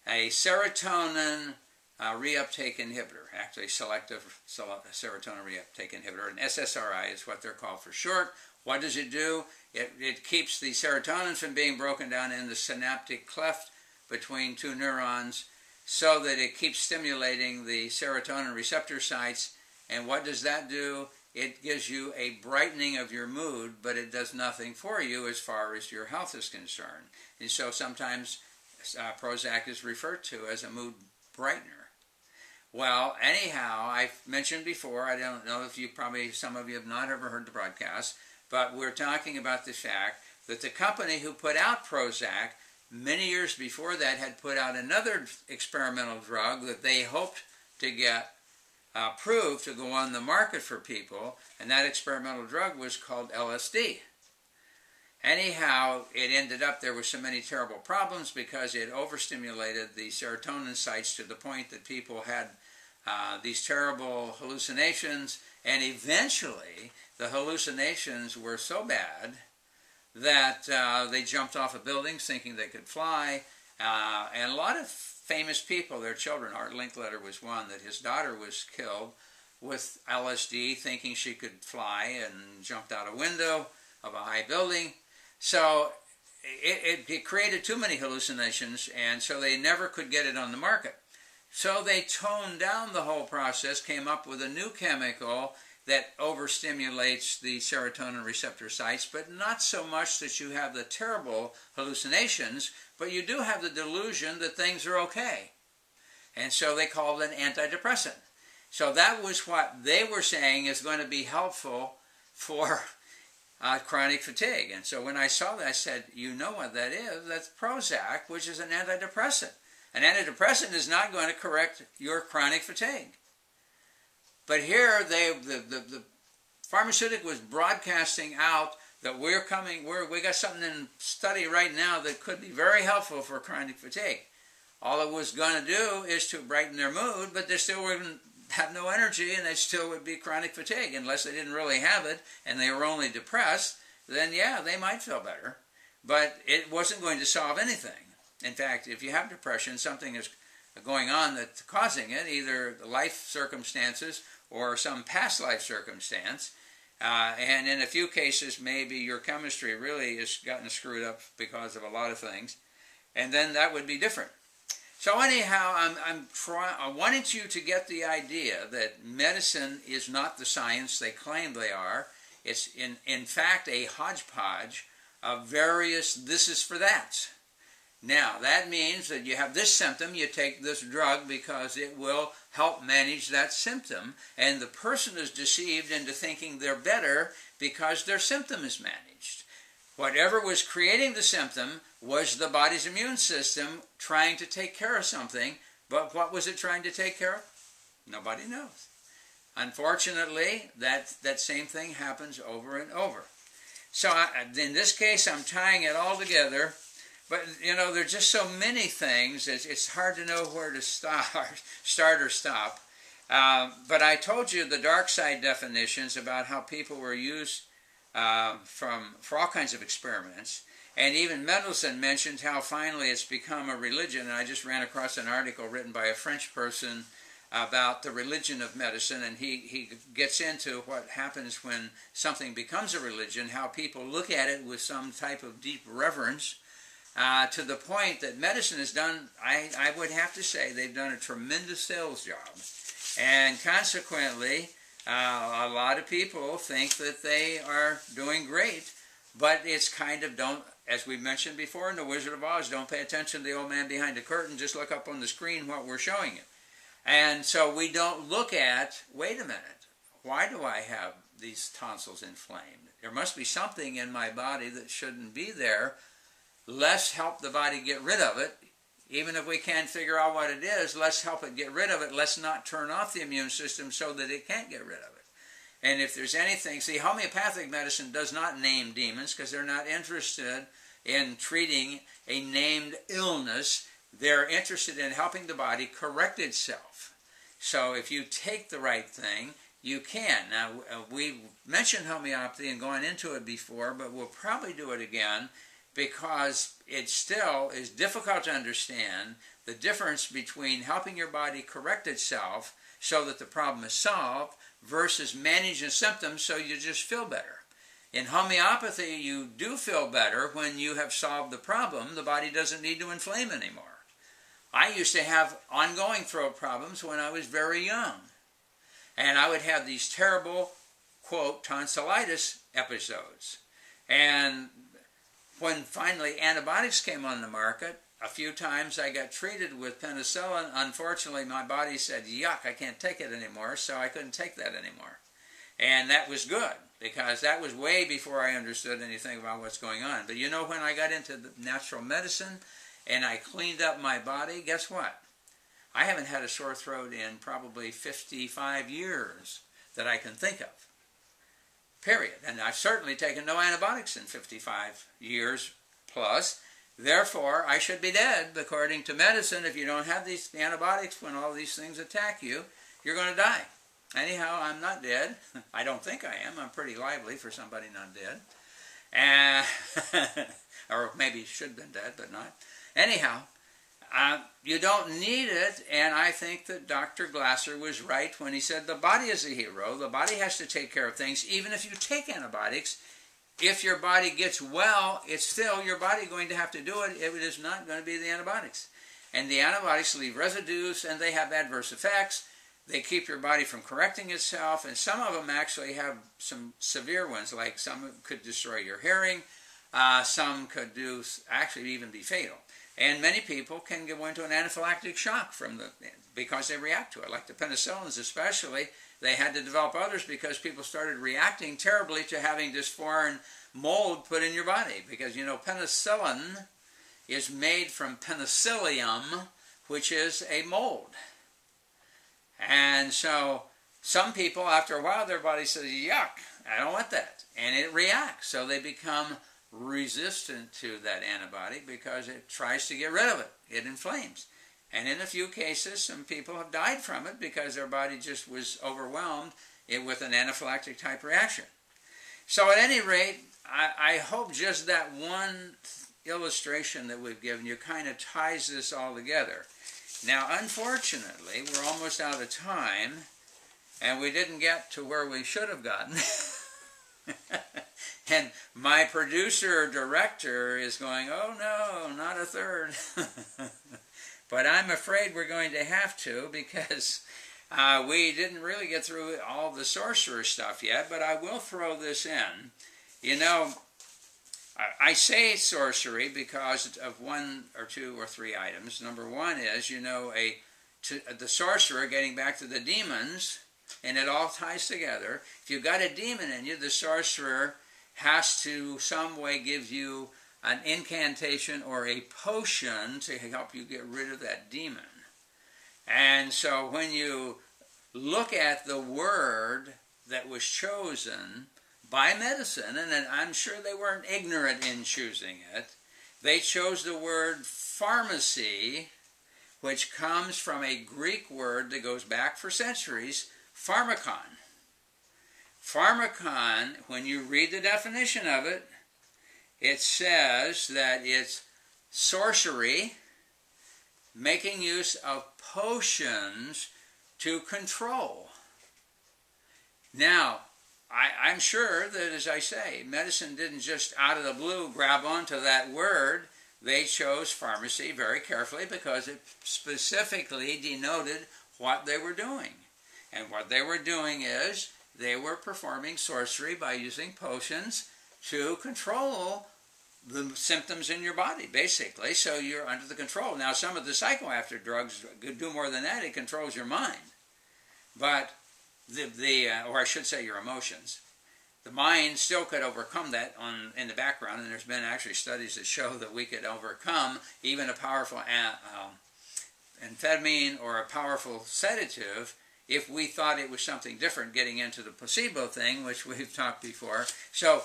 serotonin reuptake inhibitor, actually selective serotonin reuptake inhibitor, and SSRI is what they're called for short. What does it do? It keeps the serotonin from being broken down in the synaptic cleft between two neurons so that it keeps stimulating the serotonin receptor sites. And what does that do? It gives you a brightening of your mood, but it does nothing for you as far as your health is concerned. And so sometimes Prozac is referred to as a mood brightener. Well, anyhow, I've mentioned before, I don't know if some of you have not ever heard the broadcast, but we're talking about the fact that the company who put out Prozac many years before that had put out another experimental drug that they hoped to get approved to go on the market for people, and that experimental drug was called LSD. Anyhow, it ended up there were so many terrible problems because it overstimulated the serotonin sites to the point that people had these terrible hallucinations, and eventually the hallucinations were so bad that they jumped off of buildings thinking they could fly, and a lot of famous people, their children, Art Linkletter was one, that his daughter was killed with LSD thinking she could fly and jumped out a window of a high building. So it created too many hallucinations, and so they never could get it on the market. So they toned down the whole process, came up with a new chemical that overstimulates the serotonin receptor sites, but not so much that you have the terrible hallucinations, but you do have the delusion that things are okay. And so they called it an antidepressant. So that was what they were saying is going to be helpful for chronic fatigue. And so when I saw that, I said, you know what that is? That's Prozac, which is an antidepressant. An antidepressant is not going to correct your chronic fatigue. But here, the pharmaceutical was broadcasting out that we got something in study right now that could be very helpful for chronic fatigue. All it was going to do is to brighten their mood, but they still wouldn't have no energy, and they still would be chronic fatigue. Unless they didn't really have it, and they were only depressed, then yeah, they might feel better. But it wasn't going to solve anything. In fact, if you have depression, something is going on that's causing it, either the life circumstances or some past life circumstance, and in a few cases maybe your chemistry really has gotten screwed up because of a lot of things, and then that would be different. So anyhow, I wanted you to get the idea that medicine is not the science they claim they are. It's in fact a hodgepodge of various this is for that. Now, that means that you have this symptom, you take this drug because it will help manage that symptom, and the person is deceived into thinking they're better because their symptom is managed. Whatever was creating the symptom was the body's immune system trying to take care of something, but what was it trying to take care of? Nobody knows. Unfortunately, that same thing happens over and over. So in this case, I'm tying it all together. But, you know, there are just so many things, it's hard to know where to start or stop. But I told you the dark side definitions about how people were used for all kinds of experiments. And even Mendelssohn mentioned how finally it's become a religion. And I just ran across an article written by a French person about the religion of medicine. And he gets into what happens when something becomes a religion, how people look at it with some type of deep reverence. To the point that medicine has done, I would have to say, they've done a tremendous sales job. And consequently, a lot of people think that they are doing great, but it's kind of as we mentioned before in The Wizard of Oz, don't pay attention to the old man behind the curtain, just look up on the screen what we're showing you. And so we don't look at, wait a minute, why do I have these tonsils inflamed? There must be something in my body that shouldn't be there. Let's help the body get rid of it. Even if we can't figure out what it is, let's help it get rid of it. Let's not turn off the immune system so that it can't get rid of it. And if there's anything, see, homeopathic medicine does not name demons because they're not interested in treating a named illness. They're interested in helping the body correct itself. So if you take the right thing, you can. Now, we mentioned homeopathy and gone into it before, but we'll probably do it again because it still is difficult to understand the difference between helping your body correct itself so that the problem is solved versus managing symptoms so you just feel better. In homeopathy, you do feel better when you have solved the problem. The body doesn't need to inflame anymore. I used to have ongoing throat problems when I was very young. And I would have these terrible, quote, tonsillitis episodes. And when finally antibiotics came on the market, a few times I got treated with penicillin. Unfortunately, my body said, yuck, I can't take it anymore, so I couldn't take that anymore. And that was good, because that was way before I understood anything about what's going on. But you know, when I got into the natural medicine and I cleaned up my body, guess what? I haven't had a sore throat in probably 55 years that I can think of. Period. And I've certainly taken no antibiotics in 55 years plus. Therefore, I should be dead, according to medicine. If you don't have these antibiotics when all these things attack you, you're going to die. Anyhow, I'm not dead. I don't think I am. I'm pretty lively for somebody not dead. Or maybe should have been dead, but not. Anyhow, you don't need it, and I think that Dr. Glasser was right when he said the body is a hero. The body has to take care of things, even if you take antibiotics. If your body gets well, it's still your body going to have to do it. It is not going to be the antibiotics. And the antibiotics leave residues, and they have adverse effects. They keep your body from correcting itself, and some of them actually have some severe ones, like some could destroy your hearing, some could actually even be fatal. And many people can go into an anaphylactic shock because they react to it. Like the penicillins especially, they had to develop others because people started reacting terribly to having this foreign mold put in your body. Because, you know, penicillin is made from penicillium, which is a mold. And so some people, after a while, their body says, yuck, I don't want that. And it reacts. So they become resistant to that antibiotic because it tries to get rid of it. It inflames. And in a few cases, some people have died from it because their body just was overwhelmed with an anaphylactic type reaction. So at any rate, I hope just that one illustration that we've given you kind of ties this all together. Now, unfortunately, we're almost out of time, and we didn't get to where we should have gotten. And my producer-director is going, oh no, not a third. But I'm afraid we're going to have to, because we didn't really get through all the sorcerer stuff yet, but I will throw this in. You know, I say sorcery because of one or two or three items. Number one is, you know, the sorcerer, getting back to the demons, and it all ties together. If you've got a demon in you, the sorcerer has to some way give you an incantation or a potion to help you get rid of that demon. And so when you look at the word that was chosen by medicine, and I'm sure they weren't ignorant in choosing it, they chose the word pharmacy, which comes from a Greek word that goes back for centuries, pharmakon. Pharmakon, when you read the definition of it, it says that it's sorcery, making use of potions to control. Now, I'm sure that, as I say, medicine didn't just out of the blue grab onto that word. They chose pharmacy very carefully because it specifically denoted what they were doing. And what they were doing is they were performing sorcery by using potions to control the symptoms in your body, basically, so you're under the control. Now, some of the psychoactive drugs do more than that. It controls your mind. But or I should say your emotions. the mind still could overcome that in the background, and there's been actually studies that show that we could overcome even a powerful amphetamine or a powerful sedative if we thought it was something different, getting into the placebo thing, which we've talked before. So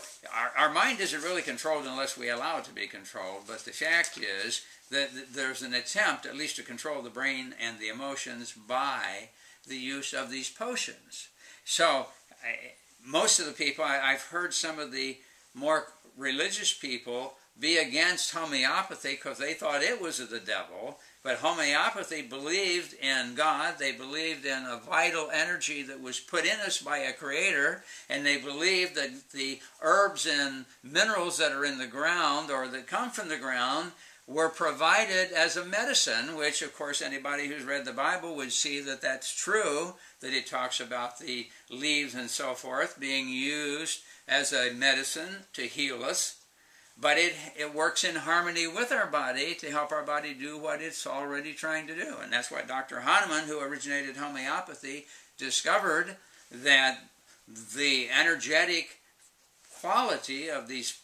our mind isn't really controlled unless we allow it to be controlled, but the fact is that there's an attempt at least to control the brain and the emotions by the use of these potions. So most of the people, I've heard some of the more religious people be against homeopathy because they thought it was of the devil. But homeopathy believed in God, they believed in a vital energy that was put in us by a creator, and they believed that the herbs and minerals that are in the ground or that come from the ground were provided as a medicine, which of course anybody who's read the Bible would see that that's true, that it talks about the leaves and so forth being used as a medicine to heal us. But it works in harmony with our body to help our body do what it's already trying to do. And that's why Dr. Hahnemann, who originated homeopathy, discovered that the energetic quality of these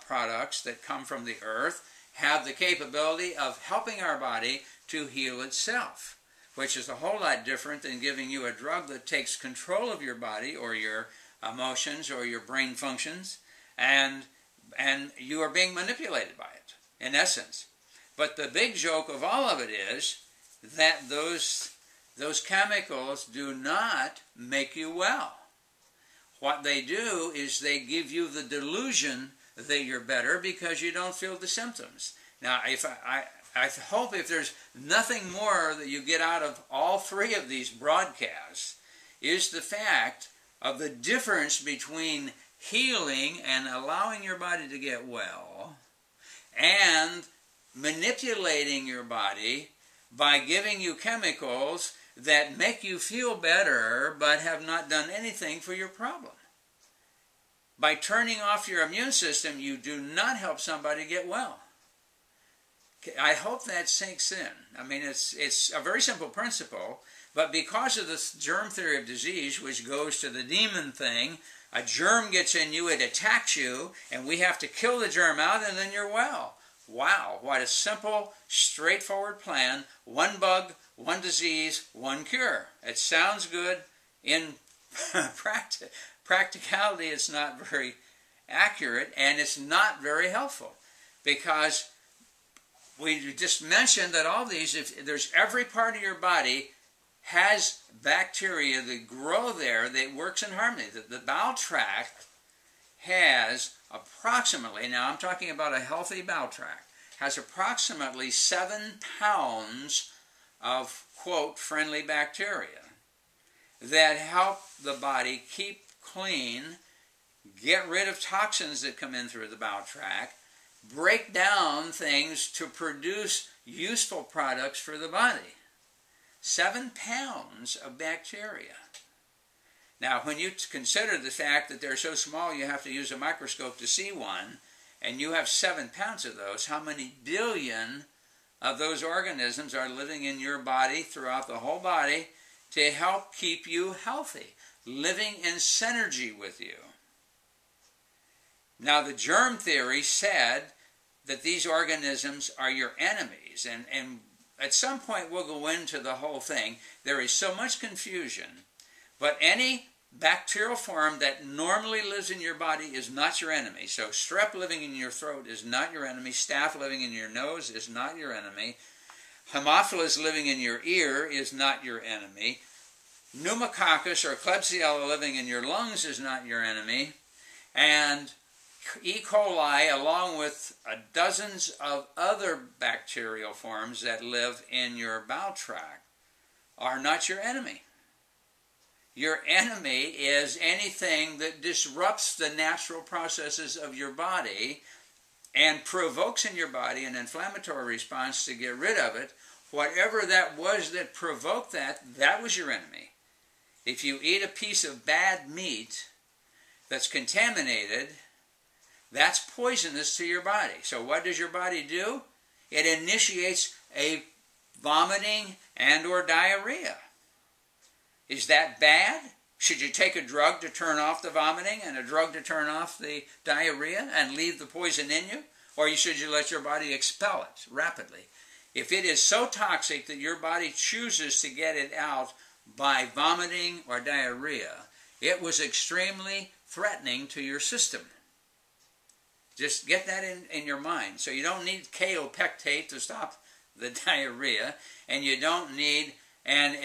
products that come from the earth have the capability of helping our body to heal itself, which is a whole lot different than giving you a drug that takes control of your body or your emotions or your brain functions, and you are being manipulated by it, in essence. But the big joke of all of it is that those chemicals do not make you well. What they do is they give you the delusion that you're better because you don't feel the symptoms. Now, I hope if there's nothing more that you get out of all three of these broadcasts is the fact of the difference between healing and allowing your body to get well and manipulating your body by giving you chemicals that make you feel better but have not done anything for your problem. By turning off your immune system, you do not help somebody get well. I hope that sinks in. I mean, it's a very simple principle, but because of this germ theory of disease, which goes to the demon thing, a germ gets in you, it attacks you, and we have to kill the germ out, and then you're well. Wow, what a simple, straightforward plan. One bug, one disease, one cure. It sounds good. In practicality, it's not very accurate, and it's not very helpful, because we just mentioned that all these, if there's every part of your body has bacteria that grow there that works in harmony. The bowel tract has approximately, now I'm talking about a healthy bowel tract, has approximately 7 pounds of, quote, friendly bacteria that help the body keep clean, get rid of toxins that come in through the bowel tract, break down things to produce useful products for the body. 7 pounds of bacteria. Now, when you consider the fact that they're so small you have to use a microscope to see one, and you have 7 pounds of those, how many billion of those organisms are living in your body, throughout the whole body, to help keep you healthy, living in synergy with you? Now, the germ theory said that these organisms are your enemies, and at some point we'll go into the whole thing. There is so much confusion, but any bacterial form that normally lives in your body is not your enemy. So strep living in your throat is not your enemy. Staph living in your nose is not your enemy. Haemophilus living in your ear is not your enemy. Pneumococcus or Klebsiella living in your lungs is not your enemy. And E. coli, along with dozens of other bacterial forms that live in your bowel tract, are not your enemy. Your enemy is anything that disrupts the natural processes of your body and provokes in your body an inflammatory response to get rid of it. Whatever that was that provoked that, that was your enemy. If you eat a piece of bad meat that's contaminated, that's poisonous to your body. So what does your body do? It initiates a vomiting and or diarrhea. Is that bad? Should you take a drug to turn off the vomiting and a drug to turn off the diarrhea and leave the poison in you? Or should you let your body expel it rapidly? If it is so toxic that your body chooses to get it out by vomiting or diarrhea, it was extremely threatening to your system. Just get that in your mind. So you don't need kaopectate to stop the diarrhea, and you don't need an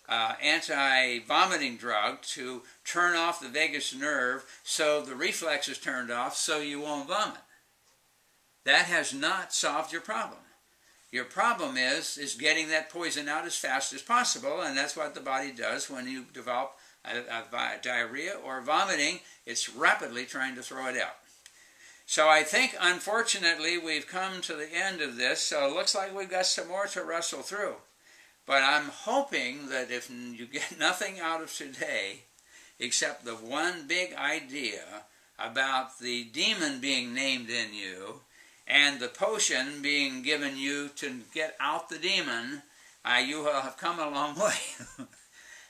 anti-vomiting drug to turn off the vagus nerve so the reflex is turned off so you won't vomit. That has not solved your problem. Your problem is getting that poison out as fast as possible, and that's what the body does when you develop a diarrhea or vomiting. It's rapidly trying to throw it out. So I think, unfortunately, we've come to the end of this, so it looks like we've got some more to wrestle through. But I'm hoping that if you get nothing out of today except the one big idea about the demon being named in you and the potion being given you to get out the demon, you will have come a long way.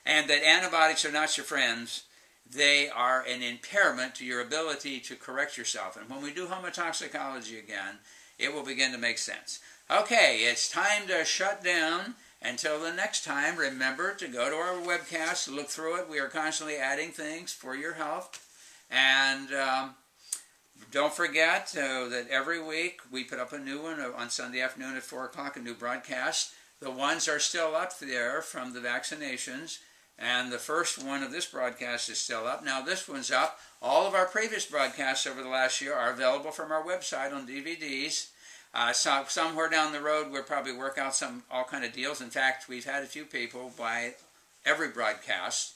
And that antibiotics are not your friends. They are an impairment to your ability to correct yourself. And when we do homotoxicology again, it will begin to make sense. Okay, it's time to shut down. Until the next time, remember to go to our webcast, look through it. We are constantly adding things for your health. And don't forget that every week we put up a new one on Sunday afternoon at 4 o'clock, a new broadcast. The ones are still up there from the vaccinations. And the first one of this broadcast is still up. Now this one's up. All of our previous broadcasts over the last year are available from our website on DVDs. So somewhere down the road we'll probably work out all kind of deals. In fact, we've had a few people buy every broadcast,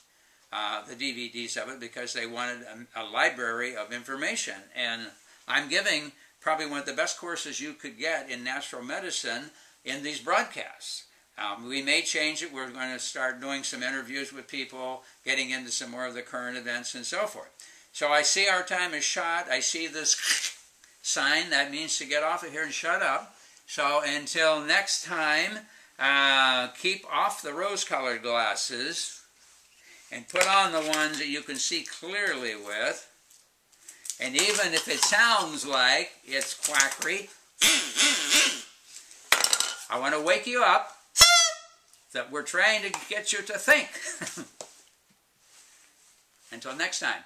the DVDs of it, because they wanted a library of information. And I'm giving probably one of the best courses you could get in natural medicine in these broadcasts. We may change it. We're going to start doing some interviews with people, getting into some more of the current events and so forth. So I see our time is shot. I see this sign. That means to get off of here and shut up. So until next time, keep off the rose-colored glasses and put on the ones that you can see clearly with. And even if it sounds like it's quackery, I want to wake you up that we're trying to get you to think. Until next time.